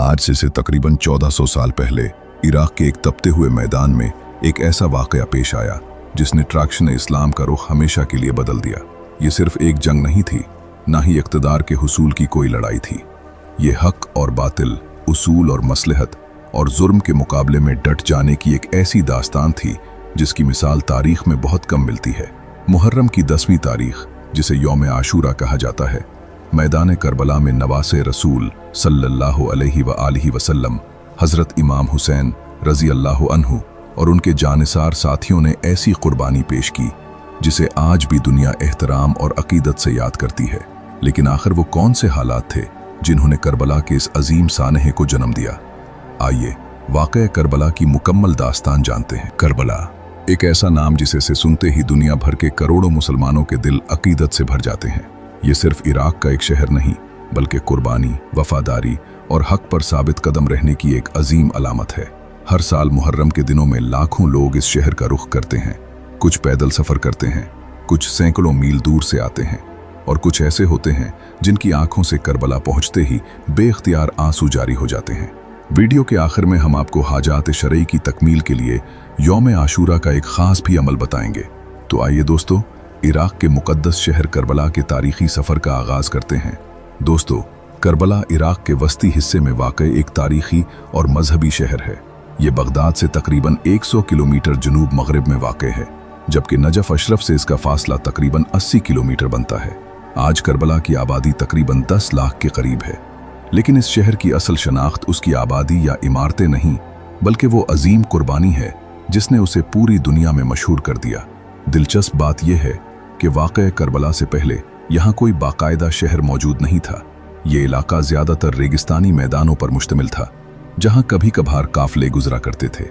आज से तकरीबन 1400 साल पहले इराक के एक तपते हुए मैदान में एक ऐसा वाकया पेश आया जिसने ट्रैक्शन इस्लाम का रुख हमेशा के लिए बदल दिया। ये सिर्फ एक जंग नहीं थी, ना ही इक़्तिदार के हुसूल की कोई लड़ाई थी। ये हक और बातिल, उसूल और मसलहत और जुर्म के मुकाबले में डट जाने की एक ऐसी दास्तान थी जिसकी मिसाल तारीख में बहुत कम मिलती है। मुहर्रम की 10वीं तारीख, जिसे यौम आशूरा कहा जाता है, मैदान करबला में नवासे रसूल सल्लल्लाहु अलैहि व आलिहि वसल्लम हज़रत इमाम हुसैन रज़ी अल्लाहु अन्हु और उनके जानिसार साथियों ने ऐसी कुर्बानी पेश की जिसे आज भी दुनिया एहतराम और अकीदत से याद करती है। लेकिन आखिर वो कौन से हालात थे जिन्होंने करबला के इस अजीम सानहे को जन्म दिया? आइए वाक़या करबला की मुकम्मल दास्तान जानते हैं। करबला एक ऐसा नाम जिसे सुनते ही दुनिया भर के करोड़ों मुसलमानों के दिल अकीदत से भर जाते हैं। ये सिर्फ इराक का एक शहर नहीं, बल्कि कुर्बानी, वफादारी और हक पर साबित कदम रहने की एक अजीम अलामत है। हर साल मुहर्रम के दिनों में लाखों लोग इस शहर का रुख करते हैं। कुछ पैदल सफ़र करते हैं, कुछ सैकड़ों मील दूर से आते हैं और कुछ ऐसे होते हैं जिनकी आंखों से करबला पहुंचते ही बेख्तियार आंसू जारी हो जाते हैं। वीडियो के आखिर में हम आपको हाजात शरई की तकमील के लिए यौम आशूरा का एक ख़ास भी अमल बताएंगे। तो आइए दोस्तों, इराक के मुक़द्दस शहर करबला के तारीख़ी सफ़र का आगाज़ करते हैं। दोस्तों, करबला इराक के वस्ती हिस्से में वाक़ई एक तारीख़ी और मजहबी शहर है। ये बगदाद से तकरीबन 100 किलोमीटर जनूब मगरिब में वाक़ है, जबकि नजफ अशरफ से इसका फासला तकरीबन 80 किलोमीटर बनता है। आज करबला की आबादी तकरीबन 10 लाख के करीब है, लेकिन इस शहर की असल शनाख्त उसकी आबादी या इमारतें नहीं, बल्कि वो अजीम कुर्बानी है जिसने उसे पूरी दुनिया में मशहूर कर दिया। दिलचस्प बात यह है कि वाक़या करबला से पहले यहाँ कोई बाकायदा शहर मौजूद नहीं था। ये इलाका ज़्यादातर रेगिस्तानी मैदानों पर मुश्तमिल था, जहाँ कभी कभार काफले गुजरा करते थे।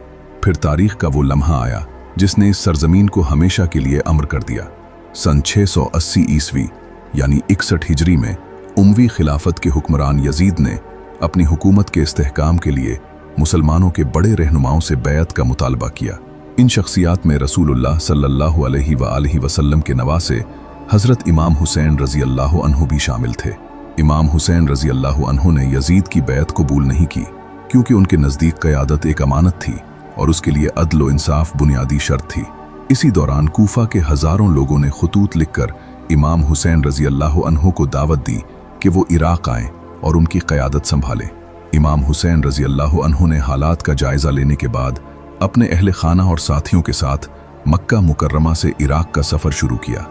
फिर तारीख का वो लम्हा आया जिसने इस सरजमीन को हमेशा के लिए अमर कर दिया। सन 680 ईस्वी यानी 61 हिजरी में उमवी खिलाफत के हुक्मरान यजीद ने अपनी हुकूमत के इस्तेहकाम के लिए मुसलमानों के बड़े रहनुमाओं से बैत का मुतालबा किया। इन शख्सियात में रसूलुल्लाह सल्लल्लाहु अलैहि व आलिहि वसल्लम के नवासे हज़रत इमाम हुसैन रज़ी अल्लाहु अन्हु भी शामिल थे। इमाम हुसैन रज़ी अल्लाहु अन्हु ने यजीद की बैत कबूल नहीं की, क्योंकि उनके नज़दीक क़यादत एक अमानत थी और उसके लिए अदल व इंसाफ बुनियादी शर्त थी। इसी दौरान कूफा के हज़ारों लोगों ने खतूत लिखकर इमाम हुसैन रज़ी अल्लाहु अन्हु को दावत दी कि वो इराक आएँ और उनकी क़यादत संभालें। इमाम हुसैन रज़ी अल्लाहु अन्हु ने हालात का जायज़ा लेने के बाद अपने अहले खाना और साथियों के साथ मक्का मुकर्रमा से इराक का सफ़र शुरू किया,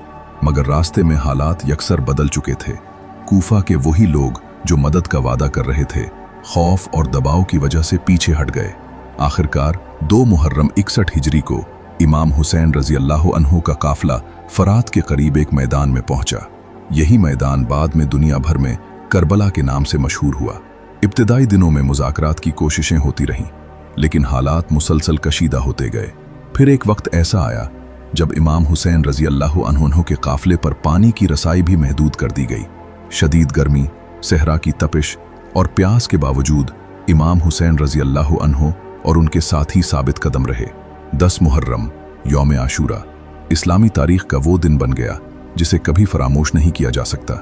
मगर रास्ते में हालात यकसर बदल चुके थे। कूफा के वही लोग जो मदद का वादा कर रहे थे, खौफ और दबाव की वजह से पीछे हट गए। आखिरकार 2 मुहर्रम 61 हिजरी को इमाम हुसैन रज़ी अल्लाहु अन्हु का काफिला फरात के करीब एक मैदान में पहुंचा। यही मैदान बाद में दुनिया भर में करबला के नाम से मशहूर हुआ। इब्तिदाई दिनों में मुज़ाकरात की कोशिशें होती रहीं, लेकिन हालात मुसलसल कशीदा होते गए। फिर एक वक्त ऐसा आया जब इमाम हुसैन रज़ी अल्लाहु अन्हु के काफिले पर पानी की रसाई भी महदूद कर दी गई। शदीद गर्मी, सहरा की तपिश और प्यास के बावजूद इमाम हुसैन रज़ी अल्लाहु अन्हु और उनके साथी साबित कदम रहे। 10 मुहर्रम यौम आशूरा इस्लामी तारीख का वो दिन बन गया जिसे कभी फरामोश नहीं किया जा सकता।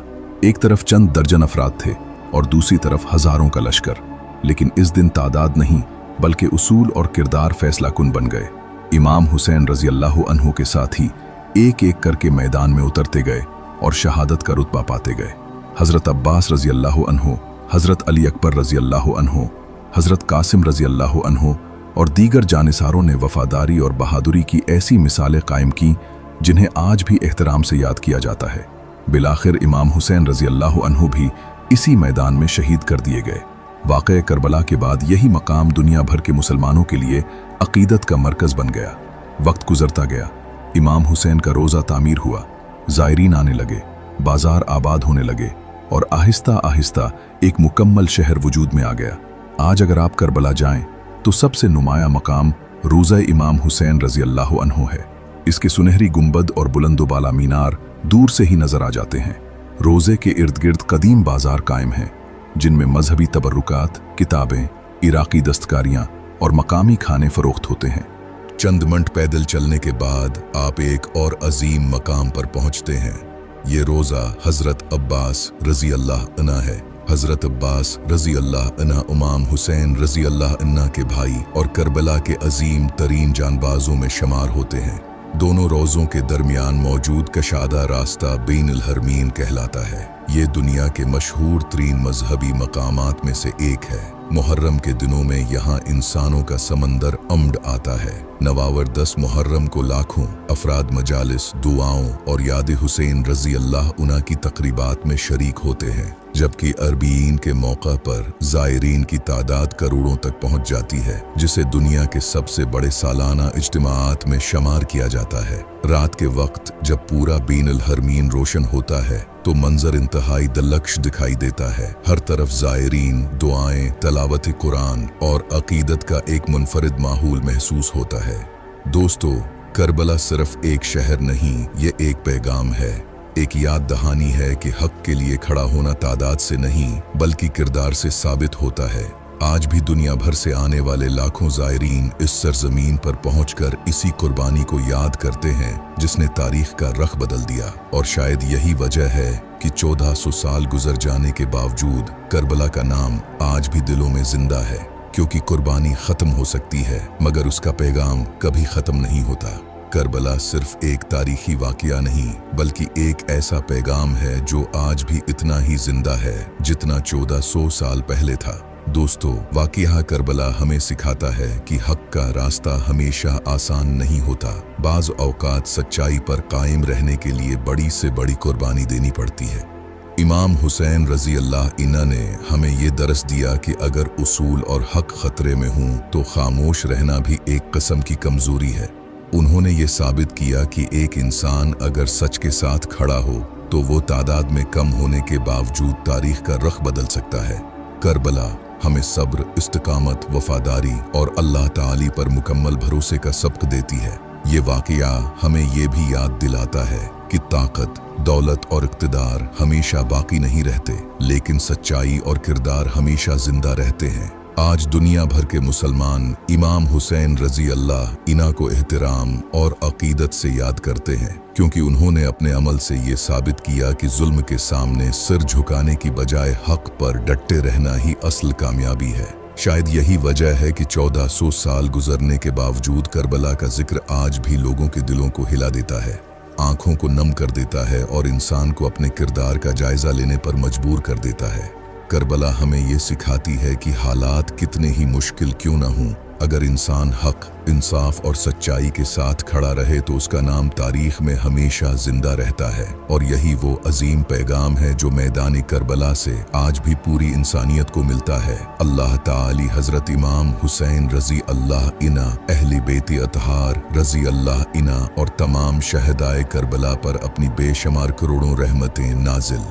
एक तरफ चंद दर्जन अफराद थे और दूसरी तरफ हज़ारों का लश्कर, लेकिन इस दिन तादाद नहीं बल्कि उसूल और किरदार फैसला कुन बन गए। इमाम हुसैन रज़ी अल्लाहु अन्हु के साथी एक एक करके मैदान में उतरते गए और शहादत का रुतबा पाते गए। हज़रत अब्बास रज़ी अल्लाहु अन्हु, हज़रत अली अकबर रज़ी अल्लाहु अन्हु, हज़रत कासिम रज़ी अल्लाहु अन्हु और दीगर जानिसारों ने वफादारी और बहादुरी की ऐसी मिसालें कायम की जिन्हें आज भी एहतराम से याद किया जाता है। बिलाखिर इमाम हुसैन रज़ी अल्लाहु अन्हु भी इसी मैदान में शहीद कर दिए गए। वाक़या करबला के बाद यही मकाम दुनिया भर के मुसलमानों के लिए अकीदत का मरकज़ बन गया। वक्त गुजरता गया, इमाम हुसैन का रोज़ा तामीर हुआ, ज़ायरीन आने लगे, बाज़ार आबाद होने लगे और आहिस्ता आहिस्ता एक मुकम्मल शहर वजूद में आ गया। आज अगर आप करबला जाएं तो सबसे नुमाया मकाम रोज़ा इमाम हुसैन रज़ी अल्लाहु अन्हु है। इसके सुनहरी गुंबद और बुलंदोबाला मीनार दूर से ही नज़र आ जाते हैं। रोज़े के इर्द गिर्द कदीम बाज़ार कायम हैं, जिनमें मजहबी तबर्रुकात, किताबें, इराकी दस्तकारियाँ और मकामी खाने फ़रोख्त होते हैं। चंद मिनट पैदल चलने के बाद आप एक और अजीम मकाम पर पहुँचते हैं। ये रोज़ा हज़रत अब्बास रज़ी अल्लाह अन्हु है। हज़रत अब्बास रज़ी अल्लाह अन्हु, इमाम हुसैन रज़ी अल्लाह अन्हु के भाई और करबला के अजीम तरीन जानबाजों में शुमार होते हैं। दोनों रोज़ों के दरमियान मौजूद कशादा रास्ता बेन अल हरमीन कहलाता है। ये दुनिया के मशहूर तरीन मजहबी मकामात में से एक है। मुहर्रम के दिनों में यहाँ इंसानों का समंदर उमड़ आता है। नवावर 10 मुहर्रम को लाखों अफराद मजालिस, दुआओं और याद हुसैन रज़ी अल्लाह अन्हु की तकरीबात में शरीक होते हैं, जबकि अरबीन के मौका पर ज़ायरीन की तादाद करोड़ों तक पहुँच जाती है, जिसे दुनिया के सबसे बड़े सालाना इज्तिमाआत में शुमार किया जाता है। रात के वक्त जब पूरा बेन अल हरमीन रोशन होता है तो मंजर इंतहाई दिलकश दिखाई देता है। हर तरफ ज़ायरीन, दुआएं, तलावत कुरान और अकीदत का एक मुनफरिद माहौल महसूस होता है। दोस्तों, करबला सिर्फ एक शहर नहीं, ये एक पैगाम है, एक याद दहानी है कि हक के लिए खड़ा होना तादाद से नहीं बल्कि किरदार से साबित होता है। आज भी दुनिया भर से आने वाले लाखों ज़ायरीन इस सरजमीन पर पहुंचकर इसी कुर्बानी को याद करते हैं जिसने तारीख का रख बदल दिया। और शायद यही वजह है कि 1400 साल गुजर जाने के बावजूद करबला का नाम आज भी दिलों में जिंदा है, क्योंकि कुर्बानी ख़त्म हो सकती है मगर उसका पैगाम कभी ख़त्म नहीं होता। करबला सिर्फ एक तारीखी वाक़या नहीं बल्कि एक ऐसा पैगाम है जो आज भी इतना ही जिंदा है जितना 1400 साल पहले था। दोस्तों, वाक़या करबला हमें सिखाता है कि हक का रास्ता हमेशा आसान नहीं होता। बाज़ औक़ात सच्चाई पर कायम रहने के लिए बड़ी से बड़ी कुर्बानी देनी पड़ती है। इमाम हुसैन रज़ी अल्लाह अन्हु ने हमें ये दर्स दिया कि अगर उसूल और हक ख़तरे में हों तो खामोश रहना भी एक किस्म की कमज़ोरी है। उन्होंने ये साबित किया कि एक इंसान अगर सच के साथ खड़ा हो तो वो तादाद में कम होने के बावजूद तारीख़ का रुख बदल सकता है। करबला हमें सब्र, इस्तिकामत, वफादारी और अल्लाह ताली पर मुकम्मल भरोसे का सबक देती है। ये वाक़या हमें ये भी याद दिलाता है कि ताकत, दौलत और इक़्तिदार हमेशा बाकी नहीं रहते, लेकिन सच्चाई और किरदार हमेशा जिंदा रहते हैं। आज दुनिया भर के मुसलमान इमाम हुसैन रज़ी अल्लाह अन्हु को एहतराम और अकीदत से याद करते हैं, क्योंकि उन्होंने अपने अमल से ये साबित किया कि जुल्म के सामने सिर झुकाने की बजाय हक पर डटे रहना ही असल कामयाबी है। शायद यही वजह है कि 1400 साल गुजरने के बावजूद करबला का जिक्र आज भी लोगों के दिलों को हिला देता है, आंखों को नम कर देता है और इंसान को अपने किरदार का जायजा लेने पर मजबूर कर देता है। करबला हमें ये सिखाती है कि हालात कितने ही मुश्किल क्यों न हों, अगर इंसान हक, इंसाफ और सच्चाई के साथ खड़ा रहे तो उसका नाम तारीख में हमेशा जिंदा रहता है। और यही वो अजीम पैगाम है जो मैदान करबला से आज भी पूरी इंसानियत को मिलता है। अल्लाह ताली हज़रत इमाम हुसैन रज़ी अल्लाह अन्हु, अहले बेत अतहार रज़ी अल्लाह अन्हु और तमाम शहदाए करबला पर अपनी बेशुमार करोड़ों रहमतें नाजिल।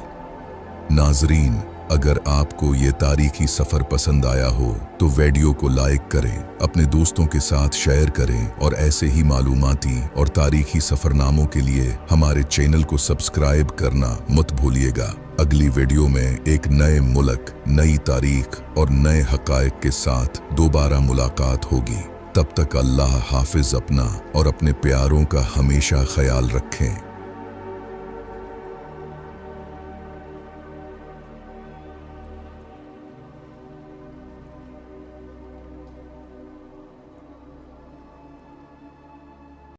नाज़रीन, अगर आपको ये तारीखी सफ़र पसंद आया हो तो वीडियो को लाइक करें, अपने दोस्तों के साथ शेयर करें और ऐसे ही मालूमाती और तारीखी सफ़रनामों के लिए हमारे चैनल को सब्सक्राइब करना मत भूलिएगा। अगली वीडियो में एक नए मुल्क, नई तारीख और नए हक़ाइक़ के साथ दोबारा मुलाकात होगी। तब तक अल्लाह हाफिज़ अपना और अपने प्यारों का हमेशा ख्याल रखें।